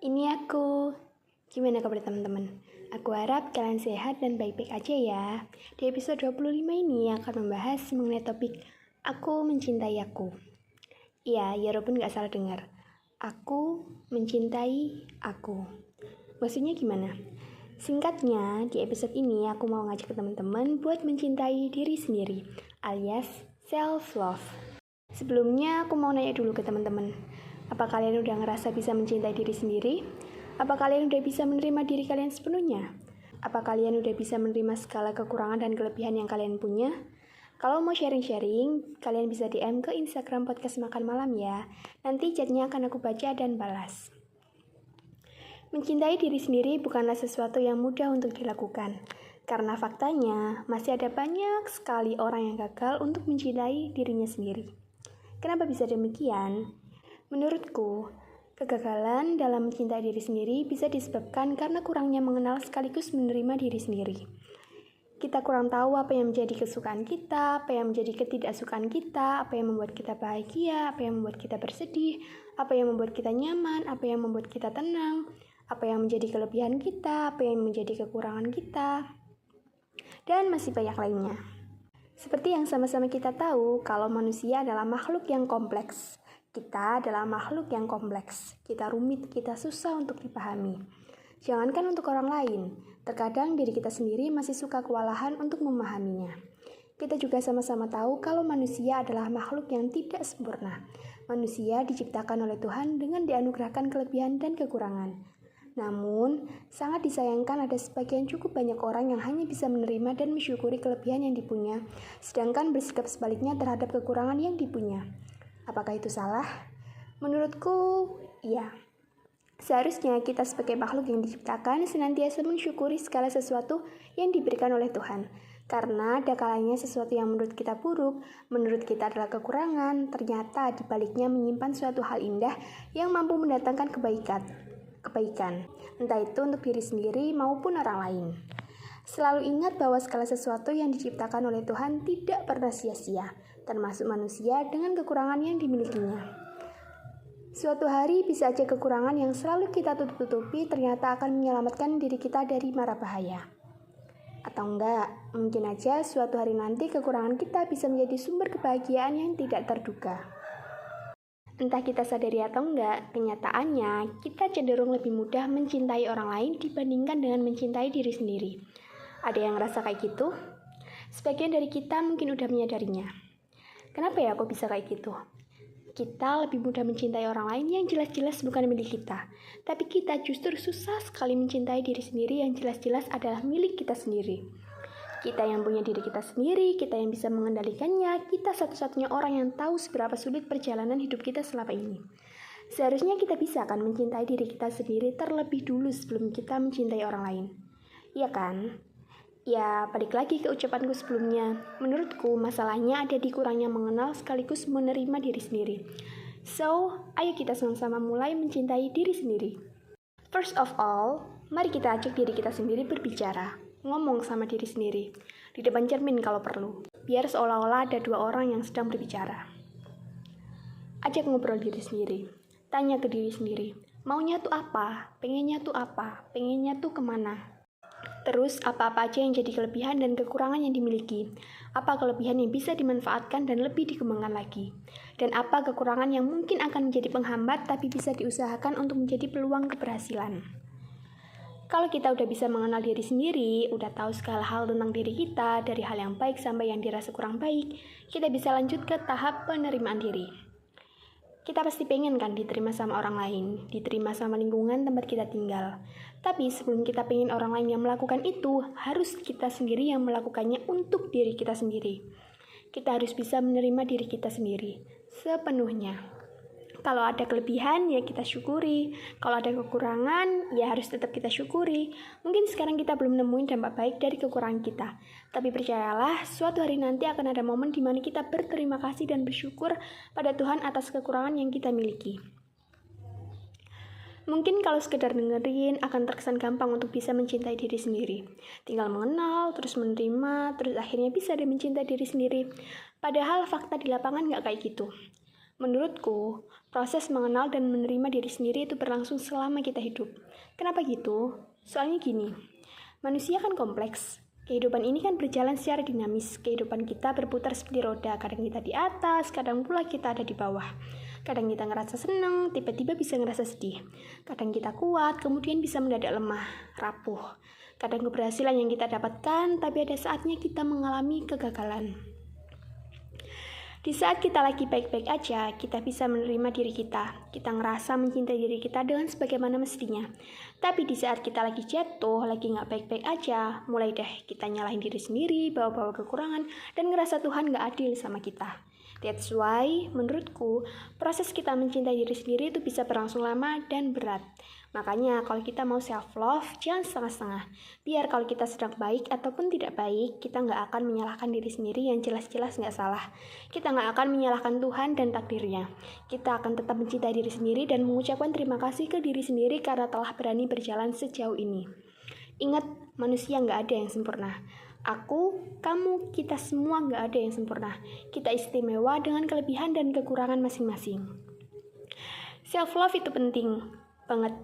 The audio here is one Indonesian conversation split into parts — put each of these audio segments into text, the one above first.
Ini aku. Gimana kabar teman-teman? Aku harap kalian sehat dan baik-baik aja ya. Di episode 25 ini akan membahas mengenai topik Aku Mencintai Aku. Iya, ya walaupun gak salah dengar. Aku mencintai aku. Maksudnya gimana? Singkatnya, di episode ini aku mau ngajak teman-teman buat mencintai diri sendiri, alias self-love. Sebelumnya aku mau nanya dulu ke teman-teman. Apa kalian udah ngerasa bisa mencintai diri sendiri? Apa kalian udah bisa menerima diri kalian sepenuhnya? Apa kalian udah bisa menerima segala kekurangan dan kelebihan yang kalian punya? Kalau mau sharing-sharing, kalian bisa DM ke Instagram Podcast Makan Malam ya. Nanti chatnya akan aku baca dan balas. Mencintai diri sendiri bukanlah sesuatu yang mudah untuk dilakukan. Karena faktanya, masih ada banyak sekali orang yang gagal untuk mencintai dirinya sendiri. Kenapa bisa demikian? Menurutku, kegagalan dalam mencintai diri sendiri bisa disebabkan karena kurangnya mengenal sekaligus menerima diri sendiri. Kita kurang tahu apa yang menjadi kesukaan kita, apa yang menjadi ketidaksukaan kita, apa yang membuat kita bahagia, apa yang membuat kita bersedih, apa yang membuat kita nyaman, apa yang membuat kita tenang, apa yang menjadi kelebihan kita, apa yang menjadi kekurangan kita, dan masih banyak lainnya. Seperti yang sama-sama kita tahu, kalau manusia adalah makhluk yang kompleks. Kita adalah makhluk yang kompleks. Kita rumit, kita susah untuk dipahami. Jangankan untuk orang lain, terkadang diri kita sendiri masih suka kewalahan untuk memahaminya. Kita juga sama-sama tahu kalau manusia adalah makhluk yang tidak sempurna. Manusia diciptakan oleh Tuhan dengan dianugerahkan kelebihan dan kekurangan. Namun, sangat disayangkan ada sebagian cukup banyak orang yang hanya bisa menerima dan mensyukuri kelebihan yang dipunya, sedangkan bersikap sebaliknya terhadap kekurangan yang dipunya. Apakah itu salah? Menurutku, iya. Seharusnya kita sebagai makhluk yang diciptakan senantiasa mensyukuri segala sesuatu yang diberikan oleh Tuhan. Karena ada kalanya sesuatu yang menurut kita buruk, menurut kita adalah kekurangan, ternyata di baliknya menyimpan suatu hal indah yang mampu mendatangkan kebaikan. Entah itu untuk diri sendiri maupun orang lain. Selalu ingat bahwa segala sesuatu yang diciptakan oleh Tuhan tidak pernah sia-sia, termasuk manusia dengan kekurangan yang dimilikinya. Suatu hari bisa aja kekurangan yang selalu kita tutup-tutupi ternyata akan menyelamatkan diri kita dari mara bahaya. Atau enggak, mungkin aja suatu hari nanti kekurangan kita bisa menjadi sumber kebahagiaan yang tidak terduga. Entah kita sadari atau enggak, kenyataannya kita cenderung lebih mudah mencintai orang lain dibandingkan dengan mencintai diri sendiri. Ada yang ngerasa kayak gitu? Sebagian dari kita mungkin udah menyadarinya. Kenapa ya kok bisa kayak gitu? Kita lebih mudah mencintai orang lain yang jelas-jelas bukan milik kita. Tapi kita justru susah sekali mencintai diri sendiri yang jelas-jelas adalah milik kita sendiri. Kita yang punya diri kita sendiri, kita yang bisa mengendalikannya, kita satu-satunya orang yang tahu seberapa sulit perjalanan hidup kita selama ini. Seharusnya kita bisa kan mencintai diri kita sendiri terlebih dulu sebelum kita mencintai orang lain. Iya kan? Ya, balik lagi ke ucapanku sebelumnya. Menurutku, masalahnya ada di kurangnya mengenal sekaligus menerima diri sendiri. So, ayo kita sama-sama mulai mencintai diri sendiri. First of all, mari kita ajak diri kita sendiri berbicara. Ngomong sama diri sendiri. Di depan cermin kalau perlu. Biar seolah-olah ada dua orang yang sedang berbicara. Ajak ngobrol diri sendiri. Tanya ke diri sendiri. Maunya tuh apa? Pengennya tuh apa? Pengennya tuh kemana? Terus, apa-apa aja yang jadi kelebihan dan kekurangan yang dimiliki? Apa kelebihan yang bisa dimanfaatkan dan lebih dikembangkan lagi? Dan apa kekurangan yang mungkin akan menjadi penghambat tapi bisa diusahakan untuk menjadi peluang keberhasilan? Kalau kita udah bisa mengenal diri sendiri, udah tahu segala hal tentang diri kita, dari hal yang baik sampai yang dirasa kurang baik, kita bisa lanjut ke tahap penerimaan diri. Kita pasti pengen kan diterima sama orang lain, diterima sama lingkungan tempat kita tinggal. Tapi sebelum kita pengen orang lain yang melakukan itu, harus kita sendiri yang melakukannya untuk diri kita sendiri. Kita harus bisa menerima diri kita sendiri sepenuhnya. Kalau ada kelebihan, ya kita syukuri. Kalau ada kekurangan, ya harus tetap kita syukuri. Mungkin sekarang kita belum nemuin dampak baik dari kekurangan kita. Tapi percayalah, suatu hari nanti akan ada momen di mana kita berterima kasih dan bersyukur pada Tuhan atas kekurangan yang kita miliki. Mungkin kalau sekedar dengerin akan terkesan gampang untuk bisa mencintai diri sendiri. Tinggal mengenal, terus menerima, terus akhirnya bisa mencintai diri sendiri. Padahal fakta di lapangan nggak kayak gitu. Menurutku, proses mengenal dan menerima diri sendiri itu berlangsung selama kita hidup. Kenapa gitu? Soalnya gini, manusia kan kompleks. Kehidupan ini kan berjalan secara dinamis. Kehidupan kita berputar seperti roda. Kadang kita di atas, kadang pula kita ada di bawah. Kadang kita ngerasa senang, tiba-tiba bisa ngerasa sedih. Kadang kita kuat, kemudian bisa mendadak lemah, rapuh. Kadang keberhasilan yang kita dapatkan, tapi ada saatnya kita mengalami kegagalan. Di saat kita lagi baik-baik aja, kita bisa menerima diri kita. Kita ngerasa mencintai diri kita dengan sebagaimana mestinya. Tapi di saat kita lagi jatuh, lagi gak baik-baik aja, mulai deh kita nyalahin diri sendiri, bawa-bawa kekurangan, dan ngerasa Tuhan gak adil sama kita. That's why, menurutku, proses kita mencintai diri sendiri itu bisa berlangsung lama dan berat. Makanya kalau kita mau self-love, jangan setengah-setengah. Biar kalau kita sedang baik ataupun tidak baik, kita nggak akan menyalahkan diri sendiri yang jelas-jelas nggak salah. Kita nggak akan menyalahkan Tuhan dan takdirnya. Kita akan tetap mencintai diri sendiri dan mengucapkan terima kasih ke diri sendiri karena telah berani berjalan sejauh ini. Ingat, manusia nggak ada yang sempurna. Aku, kamu, kita semua nggak ada yang sempurna. Kita istimewa dengan kelebihan dan kekurangan masing-masing. Self-love itu penting banget.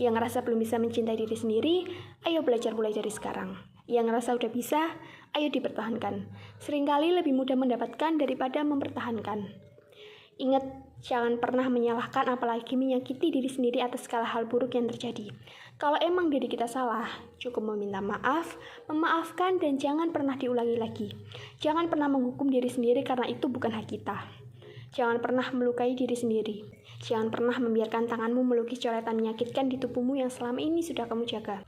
Yang ngerasa belum bisa mencintai diri sendiri, ayo belajar mulai dari sekarang. Yang ngerasa udah bisa, ayo dipertahankan. Seringkali lebih mudah mendapatkan daripada mempertahankan. Ingat, jangan pernah menyalahkan apalagi menyakiti diri sendiri atas segala hal buruk yang terjadi. Kalau emang diri kita salah, cukup meminta maaf, memaafkan, dan jangan pernah diulangi lagi. Jangan pernah menghukum diri sendiri karena itu bukan hak kita. Jangan pernah melukai diri sendiri. Jangan pernah membiarkan tanganmu melukis coretan menyakitkan di tubuhmu yang selama ini sudah kamu jaga.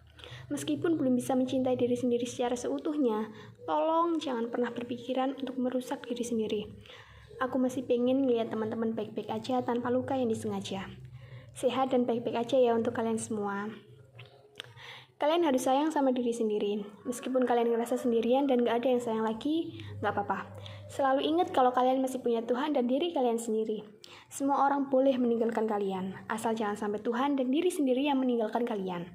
Meskipun belum bisa mencintai diri sendiri secara seutuhnya, tolong jangan pernah berpikiran untuk merusak diri sendiri. Aku masih pengen ngeliat teman-teman baik-baik aja tanpa luka yang disengaja. Sehat dan baik-baik aja ya untuk kalian semua. Kalian harus sayang sama diri sendiri. Meskipun kalian ngerasa sendirian dan gak ada yang sayang lagi, gak apa-apa. Selalu ingat kalau kalian masih punya Tuhan dan diri kalian sendiri. Semua orang boleh meninggalkan kalian, asal jangan sampai Tuhan dan diri sendiri yang meninggalkan kalian.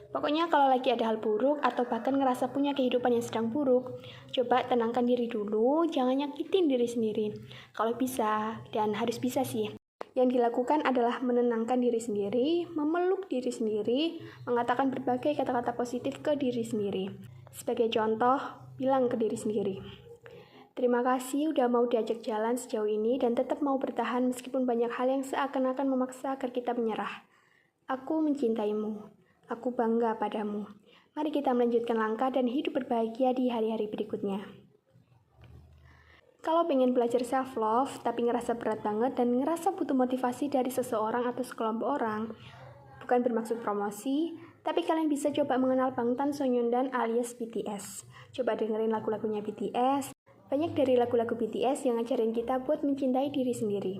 Pokoknya kalau lagi ada hal buruk atau bahkan ngerasa punya kehidupan yang sedang buruk, coba tenangkan diri dulu, jangan nyakitin diri sendiri. Kalau bisa, dan harus bisa sih. Yang dilakukan adalah menenangkan diri sendiri, memeluk diri sendiri, mengatakan berbagai kata-kata positif ke diri sendiri. Sebagai contoh, bilang ke diri sendiri, terima kasih udah mau diajak jalan sejauh ini dan tetap mau bertahan meskipun banyak hal yang seakan-akan memaksa agar kita menyerah. Aku mencintaimu. Aku bangga padamu. Mari kita melanjutkan langkah dan hidup berbahagia di hari-hari berikutnya. Kalau pengen belajar self-love tapi ngerasa berat banget dan ngerasa butuh motivasi dari seseorang atau sekelompok orang, bukan bermaksud promosi, tapi kalian bisa coba mengenal Bangtan Sonyeondan alias BTS. Coba dengerin lagu-lagunya BTS. Banyak dari lagu-lagu BTS yang ngajarin kita buat mencintai diri sendiri.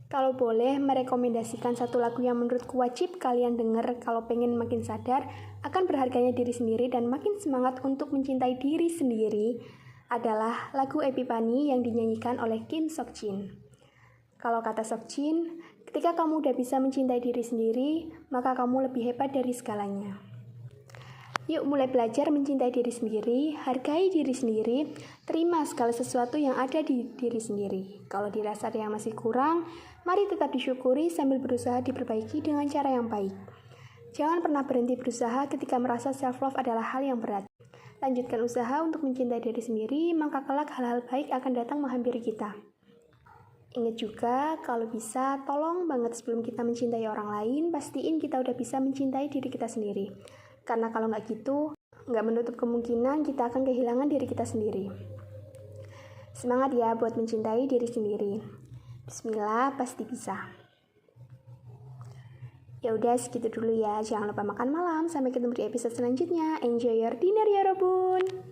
Kalau boleh merekomendasikan satu lagu yang menurutku wajib kalian denger kalau pengen makin sadar akan berharganya diri sendiri dan makin semangat untuk mencintai diri sendiri adalah lagu Epipani yang dinyanyikan oleh Kim Seokjin. Kalau kata Seokjin, ketika kamu udah bisa mencintai diri sendiri, maka kamu lebih hebat dari segalanya. Yuk mulai belajar mencintai diri sendiri, hargai diri sendiri, terima segala sesuatu yang ada di diri sendiri. Kalau dirasa ada yang masih kurang, mari tetap disyukuri sambil berusaha diperbaiki dengan cara yang baik. Jangan pernah berhenti berusaha ketika merasa self-love adalah hal yang berat. Lanjutkan usaha untuk mencintai diri sendiri, maka kelak hal-hal baik akan datang menghampiri kita. Ingat juga, kalau bisa, tolong banget sebelum kita mencintai orang lain, pastiin kita udah bisa mencintai diri kita sendiri. Karena kalau nggak gitu, nggak menutup kemungkinan kita akan kehilangan diri kita sendiri. Semangat ya buat mencintai diri sendiri. Bismillah, pasti bisa. Ya udah segitu dulu ya. Jangan lupa makan malam. Sampai ketemu di episode selanjutnya. Enjoy your dinner ya Robun.